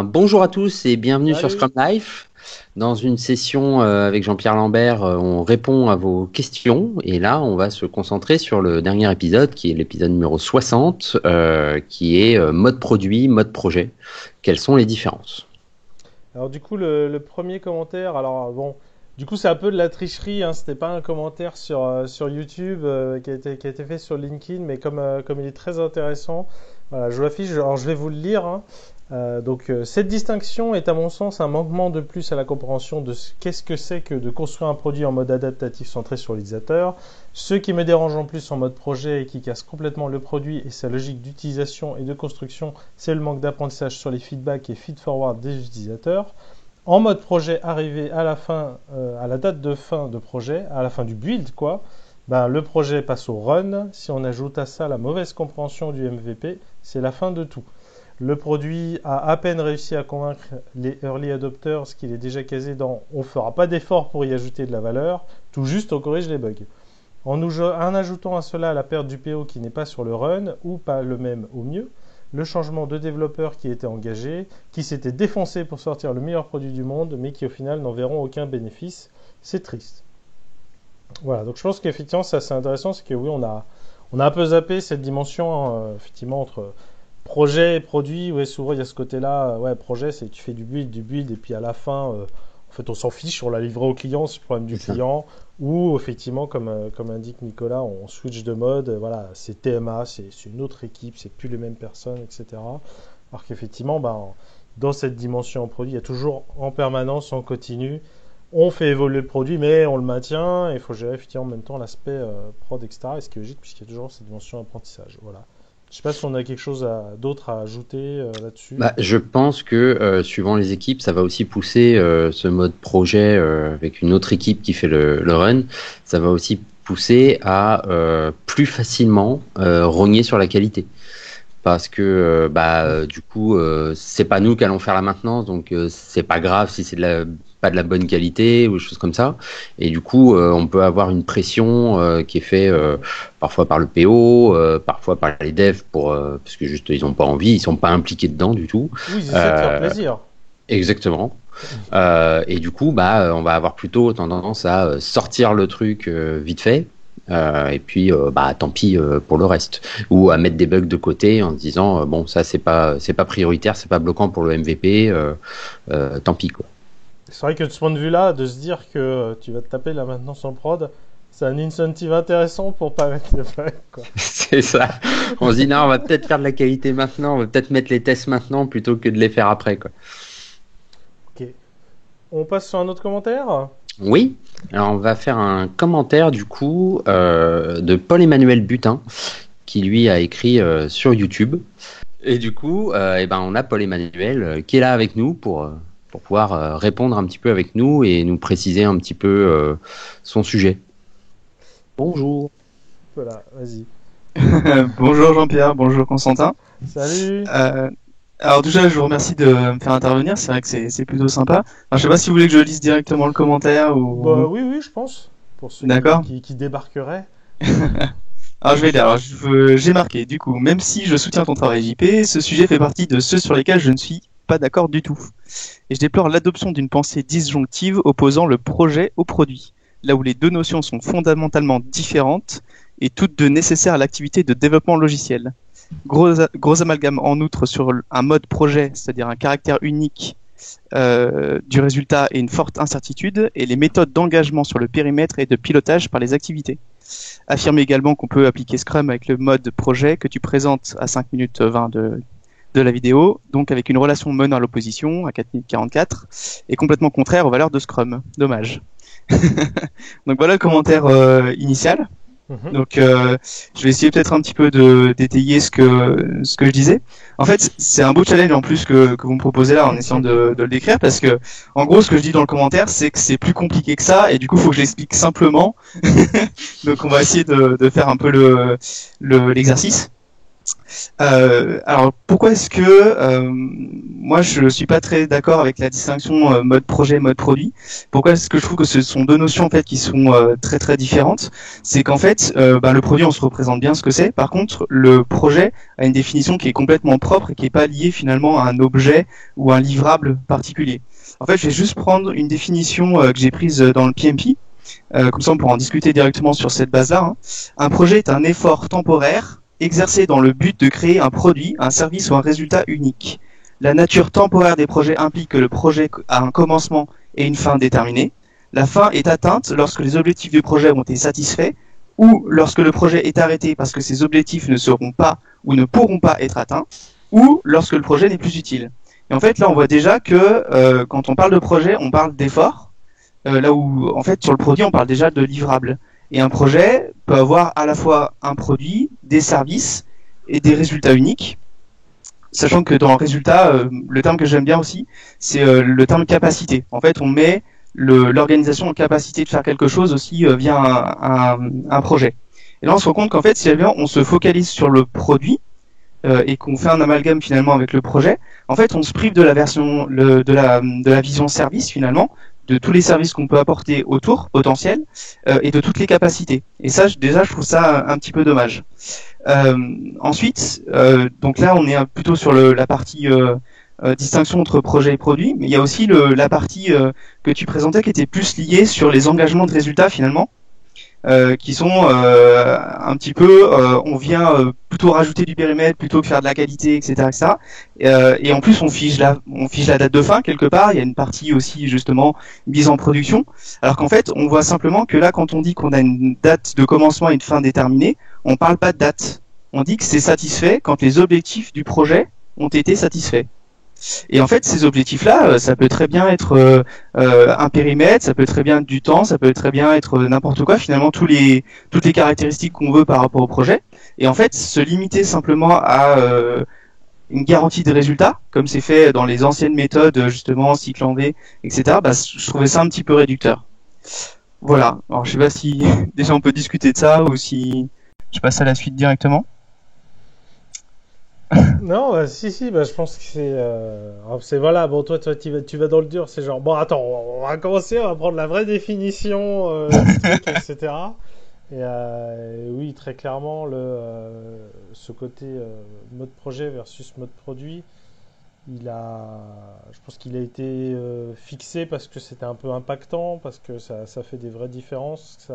Bonjour à tous et bienvenue sur Salut. Scrum Life. Dans une session avec Jean-Pierre Lambert, on répond à vos questions et là, on va se concentrer sur le dernier épisode qui est l'épisode numéro 60, qui est mode produit, mode projet. Quelles sont les différences? Alors du coup le premier commentaire, alors bon, du coup c'est un peu de la tricherie, hein, c'était pas un commentaire sur YouTube qui a été fait sur LinkedIn, mais comme il est très intéressant, voilà, je vous l'affiche, alors je vais vous le lire, hein. Cette distinction est à mon sens un manquement de plus à la compréhension de qu'est-ce que c'est que de construire un produit en mode adaptatif centré sur l'utilisateur. Ce qui me dérange en plus en mode projet et qui casse complètement le produit et sa logique d'utilisation et de construction, c'est le manque d'apprentissage sur les feedbacks et feed-forward des utilisateurs. En mode projet, arrivé à la fin, à la date de fin de projet, à la fin du build, quoi, ben, le projet passe au run. Si on ajoute à ça la mauvaise compréhension du MVP, c'est la fin de tout. Le produit a à peine réussi à convaincre les early adopters qu'il est déjà casé dans on ne fera pas d'effort pour y ajouter de la valeur, tout juste on corrige les bugs. En ajoutant à cela la perte du PO qui n'est pas sur le run, ou pas le même au mieux, le changement de développeur qui était engagé, qui s'était défoncé pour sortir le meilleur produit du monde, mais qui au final n'en verront aucun bénéfice, c'est triste. Voilà, donc je pense qu'effectivement c'est assez intéressant, c'est que oui, on a un peu zappé cette dimension, effectivement, entre projet et produit. Ouais, souvent il y a ce côté-là, ouais, projet, c'est tu fais du build, et puis à la fin, en fait, on s'en fiche, on l'a livré au client, c'est le problème du C'est ça. client. Ou effectivement, comme indique Nicolas, on switch de mode, voilà, c'est TMA, c'est une autre équipe, c'est plus les mêmes personnes, etc. Alors qu'effectivement, ben, dans cette dimension en produit, il y a toujours en permanence, en continu, on fait évoluer le produit, mais on le maintient, et il faut gérer effectivement en même temps l'aspect prod, etc. Et ce qui est logique, puisqu'il y a toujours cette dimension apprentissage. Voilà. Je sais pas si on a quelque chose d'autre à ajouter là-dessus. Je pense que suivant les équipes, ça va aussi pousser ce mode projet avec une autre équipe qui fait le run. Ça va aussi pousser à plus facilement rogner sur la qualité. Parce que du coup c'est pas nous qui allons faire la maintenance, donc c'est pas grave si c'est pas de la bonne qualité ou des choses comme ça, et du coup on peut avoir une pression qui est fait parfois par le PO, parfois par les devs parce que juste ils ont pas envie, ils sont pas impliqués dedans du tout. Oui, ils essaient de faire euh, plaisir. Exactement. Et du coup, on va avoir plutôt tendance à sortir le truc vite fait. Et puis, tant pis pour le reste. Ou à mettre des bugs de côté en se disant, bon, ça c'est pas prioritaire, c'est pas bloquant pour le MVP. Tant pis quoi. C'est vrai que de ce point de vue-là, de se dire que tu vas te taper la maintenance en prod, c'est un incentive intéressant pour pas mettre de bugs, quoi. C'est ça. On se dit non, on va peut-être faire de la qualité maintenant, on va peut-être mettre les tests maintenant plutôt que de les faire après quoi. Ok. On passe sur un autre commentaire. Oui. Alors on va faire un commentaire du coup de Paul-Emmanuel Butin qui lui a écrit sur YouTube. Et du coup, on a Paul-Emmanuel qui est là avec nous pour pouvoir répondre un petit peu avec nous et nous préciser un petit peu son sujet. Bonjour. Voilà, vas-y. Bonjour Jean-Pierre, bonjour Constantin. Salut. Euh, alors déjà, je vous remercie de me faire intervenir, c'est vrai que c'est plutôt sympa. Alors, je sais pas si vous voulez que je lise directement le commentaire Bah ou... oui, oui, je pense. Pour ceux D'accord. qui débarqueraient. Alors je vais lire. Alors, j'ai marqué, du coup, même si je soutiens ton travail JP, ce sujet fait partie de ceux sur lesquels je ne suis pas d'accord du tout. Et je déplore l'adoption d'une pensée disjonctive opposant le projet au produit, là où les deux notions sont fondamentalement différentes et toutes deux nécessaires à l'activité de développement logiciel. Gros amalgame en outre sur un mode projet, c'est-à-dire un caractère unique du résultat et une forte incertitude, et les méthodes d'engagement sur le périmètre et de pilotage par les activités. Affirme également qu'on peut appliquer Scrum avec le mode projet que tu présentes à 5 minutes 20 de la vidéo, donc avec une relation menant à l'opposition à 4 minutes 44, et complètement contraire aux valeurs de Scrum. Dommage. Donc voilà le commentaire initial. Mhm. Donc, je vais essayer peut-être un petit peu de d'étayer ce que je disais. En fait, c'est un beau challenge en plus que vous me proposez là en essayant de le décrire, parce que en gros, ce que je dis dans le commentaire, c'est que c'est plus compliqué que ça, et du coup, il faut que je l'explique simplement. Donc, on va essayer de faire un peu l'exercice. Alors pourquoi est-ce que moi je suis pas très d'accord avec la distinction mode projet mode produit? Pourquoi est-ce que je trouve que ce sont deux notions en fait qui sont très très différentes? C'est qu'en fait le produit on se représente bien ce que c'est. Par contre le projet a une définition qui est complètement propre et qui est pas liée finalement à un objet ou un livrable particulier. En fait je vais juste prendre une définition que j'ai prise dans le PMP. Comme ça on pourra en discuter directement sur cette base-là. Hein. Un projet est un effort temporaire exercé dans le but de créer un produit, un service ou un résultat unique. La nature temporaire des projets implique que le projet a un commencement et une fin déterminée. La fin est atteinte lorsque les objectifs du projet ont été satisfaits ou lorsque le projet est arrêté parce que ces objectifs ne seront pas ou ne pourront pas être atteints ou lorsque le projet n'est plus utile. Et en fait, là, on voit déjà que quand on parle de projet, on parle d'effort, là où, en fait, sur le produit, on parle déjà de livrable. Et un projet peut avoir à la fois un produit, des services et des résultats uniques. Sachant que dans le résultat, le terme que j'aime bien aussi, c'est le terme capacité. En fait, on met l'organisation en capacité de faire quelque chose aussi via un projet. Et là, on se rend compte qu'en fait, si on se focalise sur le produit et qu'on fait un amalgame finalement avec le projet, en fait, on se prive de la vision service finalement, de tous les services qu'on peut apporter autour, potentiels, et de toutes les capacités. Et ça, déjà, je trouve ça un petit peu dommage. Ensuite, donc là, on est plutôt sur la partie distinction entre projet et produit, mais il y a aussi la partie que tu présentais qui était plus liée sur les engagements de résultats finalement, qui sont un petit peu, on vient plutôt rajouter du périmètre plutôt que faire de la qualité, etc., etc. Et en plus, on fiche la date de fin quelque part. Il y a une partie aussi justement mise en production. Alors qu'en fait, on voit simplement que là, quand on dit qu'on a une date de commencement et une fin déterminée, on parle pas de date. On dit que c'est satisfait quand les objectifs du projet ont été satisfaits. Et en fait, ces objectifs-là, ça peut très bien être un périmètre, ça peut très bien être du temps, ça peut très bien être n'importe quoi, finalement toutes les caractéristiques qu'on veut par rapport au projet. Et en fait, se limiter simplement à une garantie de résultat, comme c'est fait dans les anciennes méthodes, justement, cycle en V, etc., je trouvais ça un petit peu réducteur. Voilà. Alors, je sais pas si déjà on peut discuter de ça ou si je passe à la suite directement. Non, si, je pense que c'est voilà, bon, toi, tu vas dans le dur, c'est genre, bon, attends, on va commencer, on va prendre la vraie définition, du truc, etc. Et oui, très clairement, ce côté mode projet versus mode produit, je pense qu'il a été fixé parce que c'était un peu impactant, parce que ça fait des vraies différences,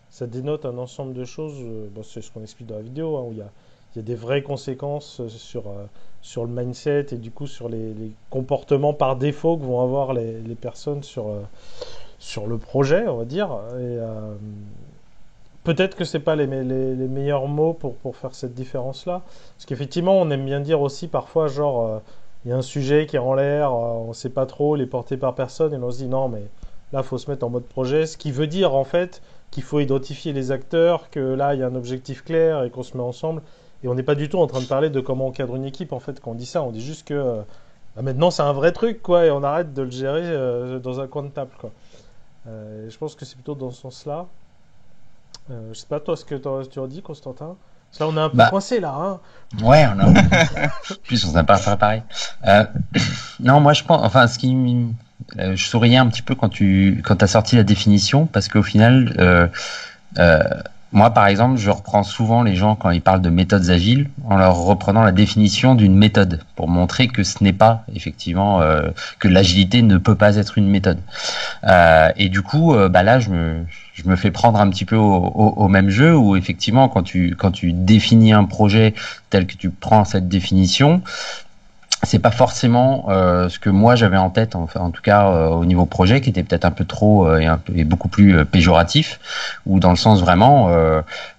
ça dénote un ensemble de choses, bon, c'est ce qu'on explique dans la vidéo, hein, où il y a des vraies conséquences sur le mindset et du coup sur les comportements par défaut que vont avoir les personnes sur le projet, on va dire. Et peut-être que c'est pas les meilleurs mots pour faire cette différence-là. Parce qu'effectivement, on aime bien dire aussi parfois, genre, il y a un sujet qui est en l'air, on ne sait pas trop, il est porté par personne, et on se dit non, mais là, il faut se mettre en mode projet. Ce qui veut dire en fait qu'il faut identifier les acteurs, que là, il y a un objectif clair et qu'on se met ensemble. Et on n'est pas du tout en train de parler de comment on cadre une équipe, en fait, quand on dit ça. On dit juste que maintenant, c'est un vrai truc, quoi, et on arrête de le gérer dans un coin de table, quoi. Je pense que c'est plutôt dans ce sens-là. Je sais pas, toi, ce que tu en dis, Constantin. Parce que là, on est un peu coincé, là. Hein. Ouais, on a... plus, on n'a pas préparé. Non, moi, je pense... Enfin, je souriais un petit peu quand t'as sorti la définition, parce qu'au final... moi, par exemple, je reprends souvent les gens quand ils parlent de méthodes agiles en leur reprenant la définition d'une méthode pour montrer que ce n'est pas effectivement que l'agilité ne peut pas être une méthode. Et du coup, là, je me fais prendre un petit peu au même jeu où effectivement, quand tu définis un projet tel que tu prends cette définition, c'est pas forcément ce que moi j'avais en tête, enfin, en tout cas au niveau projet, qui était peut-être un peu trop et beaucoup plus péjoratif, ou dans le sens vraiment,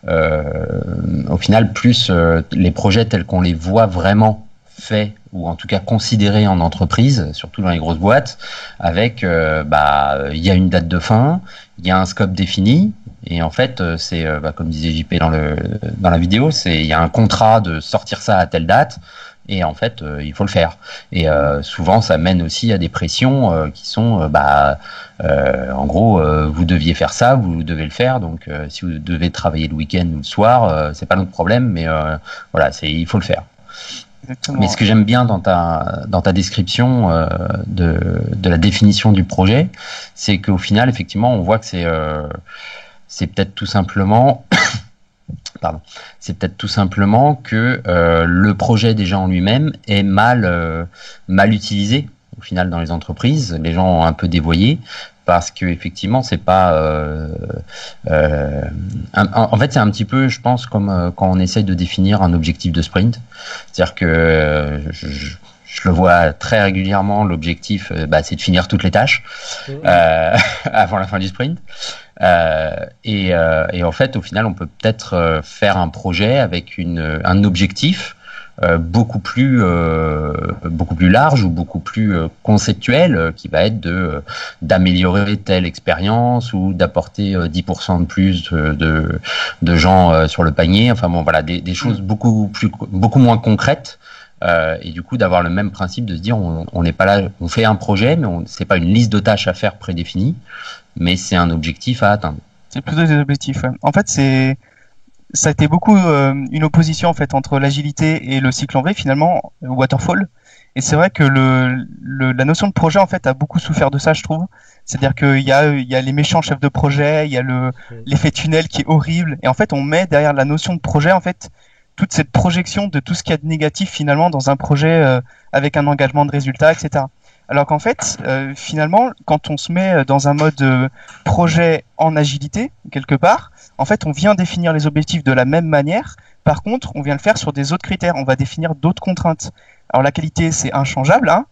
au final, plus les projets tels qu'on les voit vraiment faits, ou en tout cas considérés en entreprise, surtout dans les grosses boîtes, avec il y a une date de fin, il y a un scope défini. Et en fait, c'est comme disait JP dans la vidéo, il y a un contrat de sortir ça à telle date. Et en fait, il faut le faire. Et souvent, ça mène aussi à des pressions qui sont, en gros, vous deviez faire ça, vous devez le faire. Donc, si vous devez travailler le week-end ou le soir, c'est pas notre problème, mais voilà, il faut le faire. Exactement. Mais ce que j'aime bien dans ta description de la définition du projet, c'est qu'au final, effectivement, on voit que c'est peut-être tout simplement pardon, c'est peut-être tout simplement que le projet déjà en lui-même est mal utilisé au final dans les entreprises. Les gens ont un peu dévoyé parce que effectivement c'est pas en fait c'est un petit peu, je pense, comme quand on essaye de définir un objectif de sprint. C'est-à-dire que je le vois très régulièrement, l'objectif c'est de finir toutes les tâches avant la fin du sprint. Et en fait, au final, on peut peut-être faire un projet avec un objectif beaucoup plus large ou beaucoup plus conceptuel, qui va être d'améliorer telle expérience ou d'apporter 10% de plus de gens sur le panier. Enfin bon, voilà, des choses beaucoup moins concrètes. Et du coup, d'avoir le même principe de se dire, on n'est pas là, on fait un projet, mais c'est pas une liste de tâches à faire prédéfinie, mais c'est un objectif à atteindre. C'est plutôt des objectifs. Ouais. En fait, ça a été beaucoup une opposition en fait entre l'agilité et le cycle en V, finalement, waterfall. Et c'est vrai que la notion de projet en fait a beaucoup souffert de ça, je trouve. C'est-à-dire qu'il y a les méchants chefs de projet, il y a l'effet tunnel qui est horrible, et en fait, on met derrière la notion de projet en fait toute cette projection de tout ce qu'il y a de négatif finalement dans un projet avec un engagement de résultat, etc. Alors qu'en fait, finalement, quand on se met dans un mode projet en agilité, quelque part, en fait, on vient définir les objectifs de la même manière. Par contre, on vient le faire sur des autres critères. On va définir d'autres contraintes. Alors la qualité, c'est inchangeable. Hein.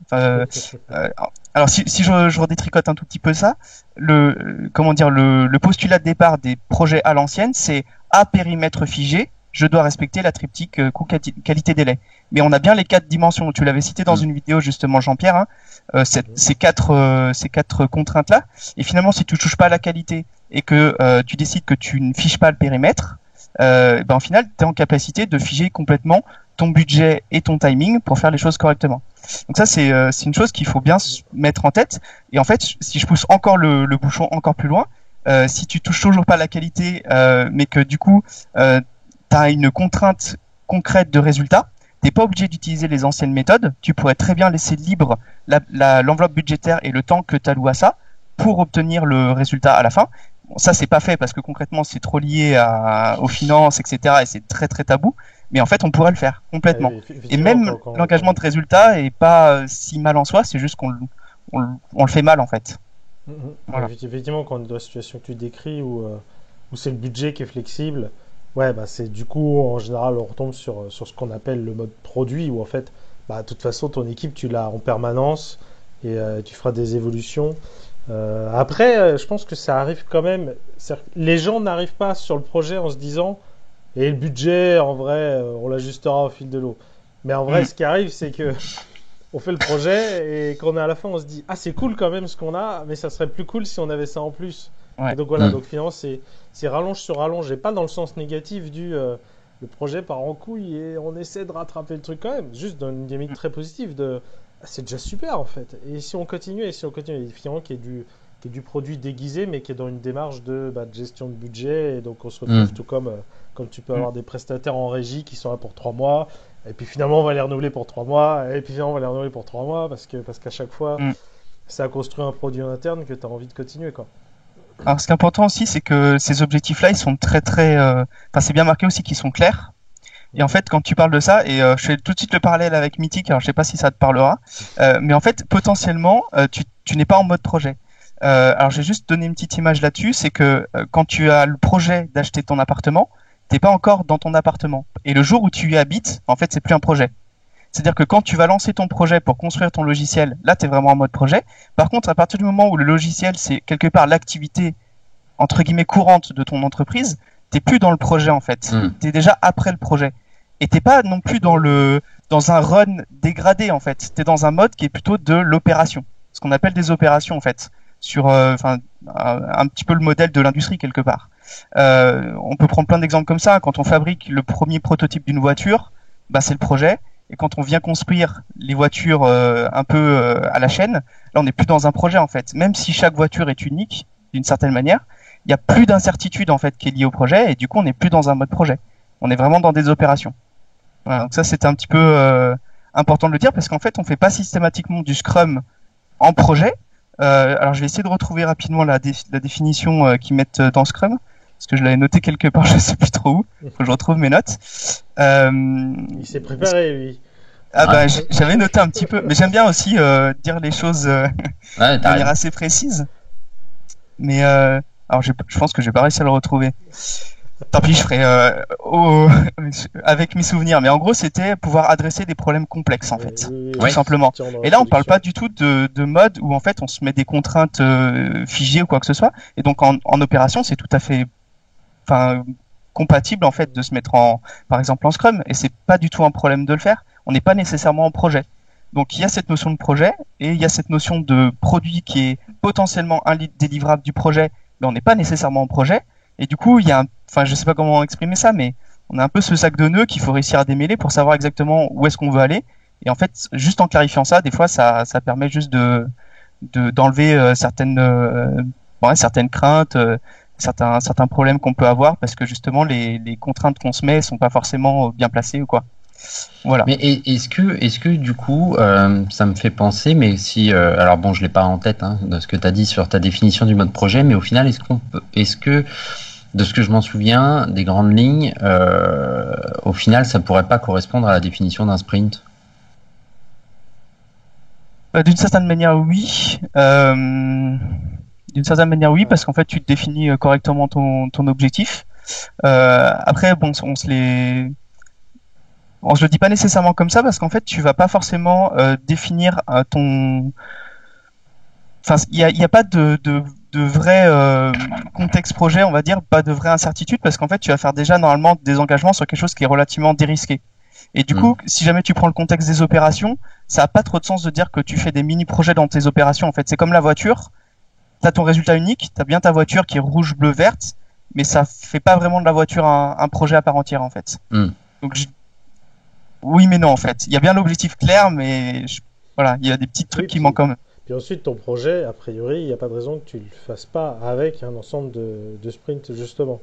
Alors si je redétricote un tout petit peu ça, le postulat de départ des projets à l'ancienne, c'est à périmètre figé, je dois respecter la triptyque coût qualité délai. Mais on a bien les 4 dimensions. Tu l'avais cité dans une vidéo justement, Jean-Pierre. Hein, ces quatre contraintes là. Et finalement, si tu touches pas à la qualité et que tu décides que tu ne fiches pas le périmètre, en final, tu es en capacité de figer complètement ton budget et ton timing pour faire les choses correctement. Donc ça, c'est une chose qu'il faut bien mettre en tête. Et en fait, si je pousse encore le bouchon encore plus loin, si tu touches toujours pas la qualité, mais que du coup tu as une contrainte concrète de résultat, t'es pas obligé d'utiliser les anciennes méthodes. Tu pourrais très bien laisser libre l'enveloppe budgétaire et le temps que tu alloues à ça pour obtenir le résultat à la fin. Bon, ça, c'est pas fait parce que concrètement, c'est trop lié aux finances, etc. Et c'est très très tabou. Mais en fait, on pourrait le faire complètement. Et même l'engagement de résultat est pas si mal en soi. C'est juste qu'on le fait mal en fait. Voilà. Effectivement, quand dans la situation que tu décris où c'est le budget qui est flexible. Ouais, c'est du coup, en général, on retombe sur ce qu'on appelle le mode produit, où en fait, de toute façon, ton équipe, tu l'as en permanence et tu feras des évolutions. Après, je pense que ça arrive quand même. Les gens n'arrivent pas sur le projet en se disant, et le budget, en vrai, on l'ajustera au fil de l'eau. Mais en vrai, ce qui arrive, c'est que on fait le projet et quand on est à la fin, on se dit, ah, c'est cool quand même ce qu'on a, mais ça serait plus cool si on avait ça en plus. Ouais. Et donc voilà, donc finalement, c'est rallonge sur rallonge, et pas dans le sens négatif le projet part en couille et on essaie de rattraper le truc quand même, juste dans une dynamique très positive c'est déjà super en fait. Et si on continue, et finalement qu'il y ait du produit déguisé, mais qui est dans une démarche de gestion de budget, et donc on se retrouve tout comme tu peux avoir des prestataires en régie qui sont là pour 3 mois, et puis finalement on va les renouveler pour 3 mois, et puis finalement on va les renouveler pour 3 mois, parce qu'à chaque fois, ça a construit un produit en interne que tu as envie de continuer, quoi. Alors, ce qui est important aussi, c'est que ces objectifs-là, ils sont très, très... c'est bien marqué aussi qu'ils sont clairs. Et en fait, quand tu parles de ça, et je fais tout de suite le parallèle avec Mythic, alors je sais pas si ça te parlera, mais en fait, potentiellement, tu n'es pas en mode projet. Alors, je vais juste donner une petite image là-dessus, c'est que quand tu as le projet d'acheter ton appartement, t'es pas encore dans ton appartement. Et le jour où tu y habites, en fait, c'est plus un projet. C'est-à-dire que quand tu vas lancer ton projet pour construire ton logiciel, là, tu es vraiment en mode projet. Par contre, à partir du moment où le logiciel, c'est quelque part l'activité, entre guillemets, courante de ton entreprise, t'es plus dans le projet, en fait. Tu es déjà après le projet. Et t'es pas non plus dans un run dégradé, en fait. Tu es dans un mode qui est plutôt de l'opération. Ce qu'on appelle des opérations, en fait. Sur un petit peu le modèle de l'industrie, quelque part. On peut prendre plein d'exemples comme ça. Quand on fabrique le premier prototype d'une voiture, c'est le projet. et quand on vient construire les voitures un peu à la chaîne, là on n'est plus dans un projet en fait. Même si chaque voiture est unique d'une certaine manière, il y a plus d'incertitude en fait qui est liée au projet et du coup on n'est plus dans un mode projet. On est vraiment dans des opérations. Voilà, donc ça c'était un petit peu important de le dire parce qu'en fait on fait pas systématiquement du Scrum en projet. Alors je vais essayer de retrouver rapidement la définition qu'ils mettent dans Scrum parce que je l'avais noté quelque part, je sais plus trop où. Faut que je retrouve mes notes. Il s'est préparé lui. Ah bah j'avais noté un petit peu, mais j'aime bien aussi dire les choses de manière assez précise. Mais alors je pense que je vais pas réussir à le retrouver. Tant pis, je ferai avec mes souvenirs. Mais en gros, c'était pouvoir adresser des problèmes complexes en fait, tout simplement. Et là, on parle pas du tout de mode où en fait on se met des contraintes figées ou quoi que ce soit. Et donc en opération, c'est tout à fait, compatible en fait de se mettre par exemple en Scrum. Et c'est pas du tout un problème de le faire. On n'est pas nécessairement en projet. Donc il y a cette notion de projet et il y a cette notion de produit qui est potentiellement un délivrable du projet, mais on n'est pas nécessairement en projet. Et du coup, il y a je sais pas comment exprimer ça, mais on a un peu ce sac de nœuds qu'il faut réussir à démêler pour savoir exactement où est-ce qu'on veut aller. Et en fait, juste en clarifiant ça, des fois, ça permet juste d'enlever certaines craintes, certains problèmes qu'on peut avoir parce que justement les contraintes qu'on se met sont pas forcément bien placées ou quoi. Voilà. Mais est-ce que du coup, ça me fait penser, mais si, alors bon, je l'ai pas en tête de ce que tu as dit sur ta définition du mode projet, mais au final, est-ce que de ce que je m'en souviens, des grandes lignes, au final, ça pourrait pas correspondre à la définition d'un sprint? D'une certaine manière, oui. D'une certaine manière, oui, parce qu'en fait, tu définis correctement ton objectif. Après, bon, on se le dit pas nécessairement comme ça parce qu'en fait, tu vas pas forcément définir ton. Enfin, il y a pas de vrai contexte projet, on va dire, pas de vraie incertitude parce qu'en fait, tu vas faire déjà normalement des engagements sur quelque chose qui est relativement dérisqué. Et du coup, si jamais tu prends le contexte des opérations, ça a pas trop de sens de dire que tu fais des mini-projets dans tes opérations. En fait, c'est comme la voiture. T'as ton résultat unique, t'as bien ta voiture qui est rouge, bleu, verte, mais ça fait pas vraiment de la voiture un projet à part entière en fait. Donc oui mais non en fait. Il y a bien l'objectif clair, mais voilà, il y a des petits trucs qui manquent quand même. Puis ensuite, ton projet, a priori, il n'y a pas de raison que tu le fasses pas avec un ensemble de sprints, justement.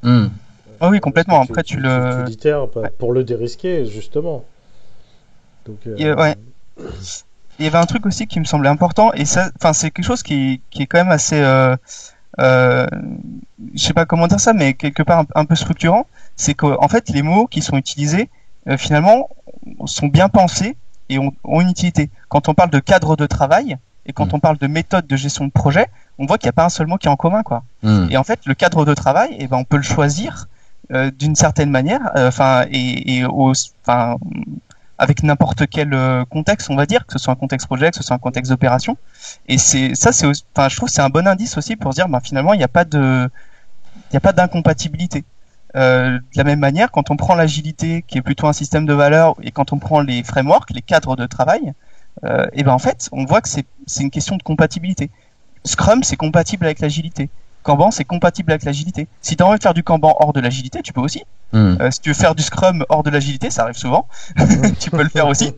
Ah oui, complètement. Après, tu l'itères pour le dérisquer, justement. Donc, ouais. Il y avait un truc aussi qui me semblait important, et ça, c'est quelque chose qui est quand même assez, je sais pas comment dire ça, mais quelque part un peu structurant. C'est qu'en fait, les mots qui sont utilisés, finalement, sont bien pensés et ont une utilité. Quand on parle de cadre de travail et quand on parle de méthode de gestion de projet, on voit qu'il n'y a pas un seul mot qui est en commun, quoi. Et en fait, le cadre de travail, on peut le choisir d'une certaine manière, avec n'importe quel contexte, on va dire, que ce soit un contexte projet, que ce soit un contexte d'opération. Et je trouve que c'est un bon indice aussi pour se dire, finalement, il n'y a pas d'incompatibilité. De la même manière, quand on prend l'agilité, qui est plutôt un système de valeurs, et quand on prend les frameworks, les cadres de travail, en fait, on voit que c'est une question de compatibilité. Scrum, c'est compatible avec l'agilité. Kanban, c'est compatible avec l'agilité. Si tu as envie de faire du Kanban hors de l'agilité, tu peux aussi. Si tu veux faire du Scrum hors de l'agilité, ça arrive souvent. Tu peux le faire aussi.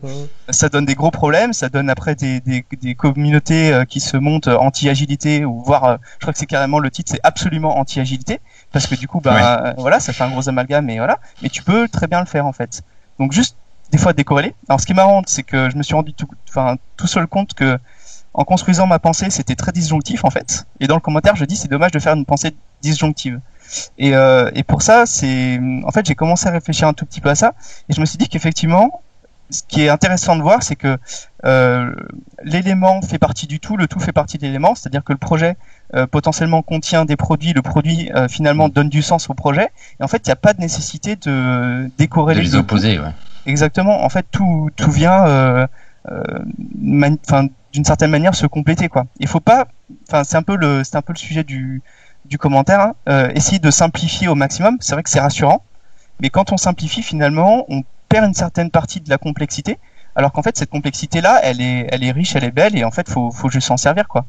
Ça donne des gros problèmes. Ça donne après des communautés qui se montent anti-agilité, ou voire, je crois que c'est carrément le titre, c'est absolument anti-agilité. Parce que du coup, voilà, ça fait un gros amalgame, et voilà. Mais tu peux très bien le faire, en fait. Donc juste, des fois, décorréler. Alors, ce qui est marrant, c'est que je me suis rendu tout seul compte que, en construisant ma pensée, c'était très disjonctif, en fait. Et dans le commentaire, je dis, c'est dommage de faire une pensée disjonctive. Et pour ça, en fait, j'ai commencé à réfléchir un tout petit peu à ça. Et je me suis dit qu'effectivement, ce qui est intéressant de voir, c'est que l'élément fait partie du tout, le tout fait partie de l'élément, c'est-à-dire que le projet potentiellement contient des produits, le produit finalement donne du sens au projet, et en fait il n'y a pas de nécessité de décorréler les opposer, ouais. Exactement, en fait tout vient d'une certaine manière se compléter, quoi. Il faut pas, c'est un peu le sujet du commentaire, essayer de simplifier au maximum. C'est vrai que c'est rassurant, mais quand on simplifie, finalement on perd une certaine partie de la complexité, alors qu'en fait cette complexité là elle est riche, elle est belle, et en fait faut juste s'en servir, quoi.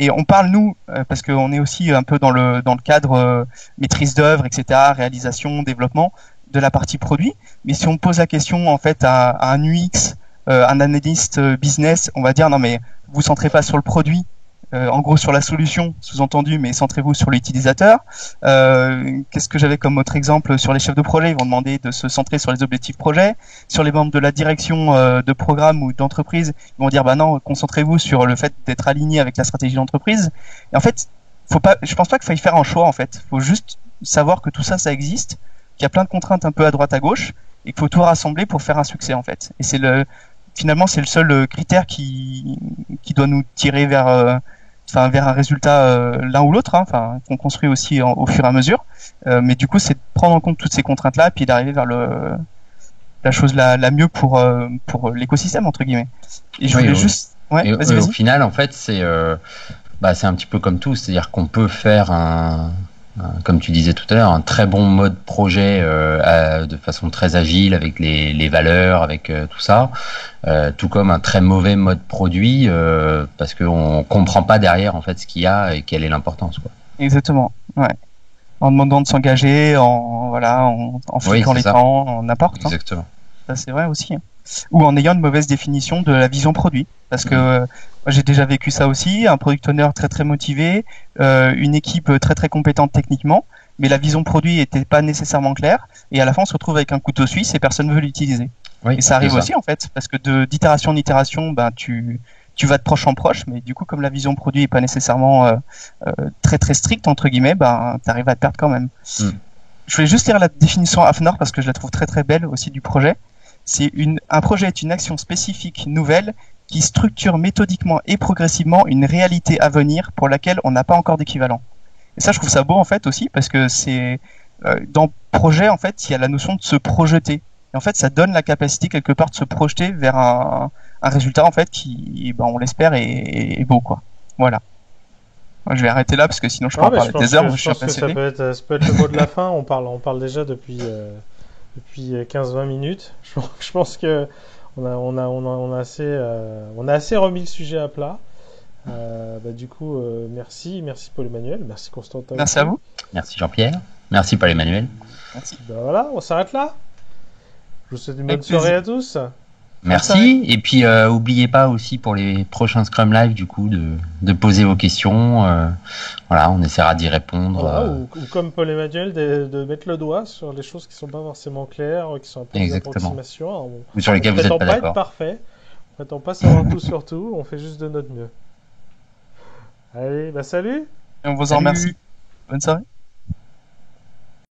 Et on parle, nous, parce qu'on est aussi un peu dans le cadre maîtrise d'œuvre, etc., réalisation, développement, de la partie produit. Mais si on pose la question en fait à un UX, un analyste business, on va dire non mais vous centrez pas sur le produit, en gros sur la solution, sous-entendu, mais centrez-vous sur l'utilisateur. Qu'est-ce que j'avais comme autre exemple sur les chefs de projet? Ils vont demander de se centrer sur les objectifs projet. Sur les membres de la direction de programme ou d'entreprise, ils vont dire bah non, concentrez-vous sur le fait d'être aligné avec la stratégie d'entreprise. Et en fait, je pense pas qu'il faille faire un choix en fait. Faut juste savoir que tout ça, ça existe, qu'il y a plein de contraintes un peu à droite à gauche, et qu'il faut tout rassembler pour faire un succès en fait. Et finalement, c'est le seul critère qui doit nous tirer vers un résultat l'un ou l'autre, hein, qu'on construit aussi au fur et à mesure. Mais du coup, c'est de prendre en compte toutes ces contraintes-là, puis d'arriver vers la chose la mieux pour l'écosystème entre guillemets. Et je voulais juste, ouais, vas-y. Au final, en fait, c'est un petit peu comme tout, c'est-à-dire qu'on peut faire comme tu disais tout à l'heure, un très bon mode projet de façon très agile avec les valeurs, avec tout ça, tout comme un très mauvais mode produit parce qu'on comprend pas derrière en fait ce qu'il y a et quelle est l'importance, quoi. Exactement, ouais. En demandant de s'engager, en fliquant les temps, en n'importe. Exactement. Ça c'est vrai aussi. Ou en ayant une mauvaise définition de la vision produit. Parce que j'ai déjà vécu ça aussi, un product owner très très motivé, une équipe très très compétente techniquement, mais la vision produit était pas nécessairement claire, et à la fin on se retrouve avec un couteau suisse et personne ne veut l'utiliser. Oui, et ça arrive aussi en fait, parce que d'itération en itération, tu vas de proche en proche, mais du coup comme la vision produit est pas nécessairement très très stricte entre guillemets, t'arrives à te perdre quand même. Je voulais juste lire la définition AFNOR parce que je la trouve très très belle aussi du projet. Un projet est une action spécifique nouvelle qui structure méthodiquement et progressivement une réalité à venir pour laquelle on n'a pas encore d'équivalent. Et ça, je trouve ça beau en fait aussi parce que c'est dans projet en fait, il y a la notion de se projeter. Et en fait, ça donne la capacité quelque part de se projeter vers un résultat en fait qui, on l'espère, est beau quoi. Voilà. Moi, je vais arrêter là parce que sinon je peux en parler des heures. Je suis passionné. Ça peut être le mot de la fin. On parle déjà depuis 15-20 minutes. Je pense que on a assez remis le sujet à plat. Du coup, merci Paul-Emmanuel, merci Constantin. Merci à vous. Merci Jean-Pierre. Merci Paul-Emmanuel. Merci. Voilà, on s'arrête là. Je vous souhaite une bonne soirée à tous. Merci. Et puis, oubliez pas aussi pour les prochains Scrum Live, du coup, de poser vos questions. Voilà, on essaiera d'y répondre. Voilà, ou comme Paul-Emmanuel, de mettre le doigt sur les choses qui sont pas forcément claires, qui sont un peu des approximations. Ou sur lesquelles vous n'êtes pas d'accord. Être parfait. On prétend pas savoir tout sur tout. On fait juste de notre mieux. Allez, salut. Et on vous en remercie. Bonne soirée.